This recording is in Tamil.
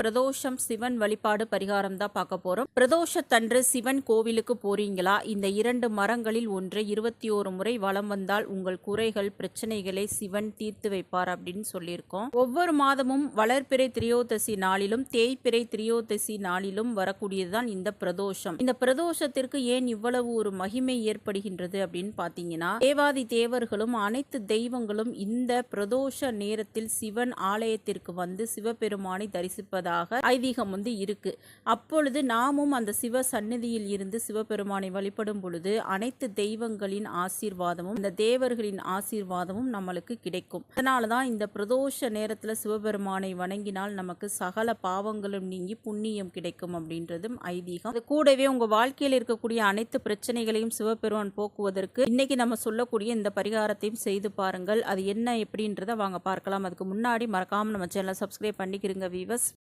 பிரதோஷம் சிவன் வழிபாடு பரிகாரம் தான் பார்க்க போறோம். பிரதோஷத்தன்று சிவன் கோவிலுக்கு போறீங்களா? இந்த 2 மரங்களில் ஒன்றை 21 முறை வலம் வந்தால் உங்கள் குறைகள் பிரச்சனைகளை சிவன் தீர்த்து வைப்பார் அப்படின்னு சொல்லியிருக்கோம். ஒவ்வொரு மாதமும் வளர்பிறை திரியோதசி நாளிலும் தேய்பிறை திரியோதசி நாளிலும் வரக்கூடியதுதான் இந்த பிரதோஷம். இந்த பிரதோஷத்திற்கு ஏன் இவ்வளவு ஒரு மகிமை ஏற்படுகின்றது அப்படின்னு பார்த்தீங்கன்னா, தேவாதி தேவர்களும் அனைத்து தெய்வங்களும் இந்த பிரதோஷ நேரத்தில் சிவன் ஆலயத்திற்கு வந்து சிவபெருமானை தரிசிப்பதாக ஐதீகம் இருக்கு. அப்பொழுது நாமும் அந்த சிவ சந்நிதியில் இருந்து சிவபெருமானை வழிபடும் பொழுது அனைத்து தெய்வங்களின் ஆசீர்வாதமும் இந்த தேவர்களின் ஆசீர்வாதமும் நம்மளுக்கு கிடைக்கும். அதனாலதான் இந்த பிரதோஷ நேரத்துல சிவபெருமானை வணங்கினால் நமக்கு சகல பாவங்களும் நீங்கி புண்ணியம் கிடைக்கும் அப்படின்றதும் ஐதீகம். அது கூடவே உங்க வாழ்க்கையில் இருக்கக்கூடிய அனைத்து பிரச்சனைகளையும் சிவபெருமான் போக்குவதற்கு இன்னைக்கு நம்ம சொல்லக்கூடிய இந்த பரிகாரத்தையும் செய்து பாருங்கள். அது என்ன எப்படின்றத வாங்க பார்க்கலாம். அதுக்கு முன்னாடி மறக்காம நம்ம சேனலை சப்ஸ்கிரைப் பண்ணிக்கிறீங்க வீவர்ஸ்.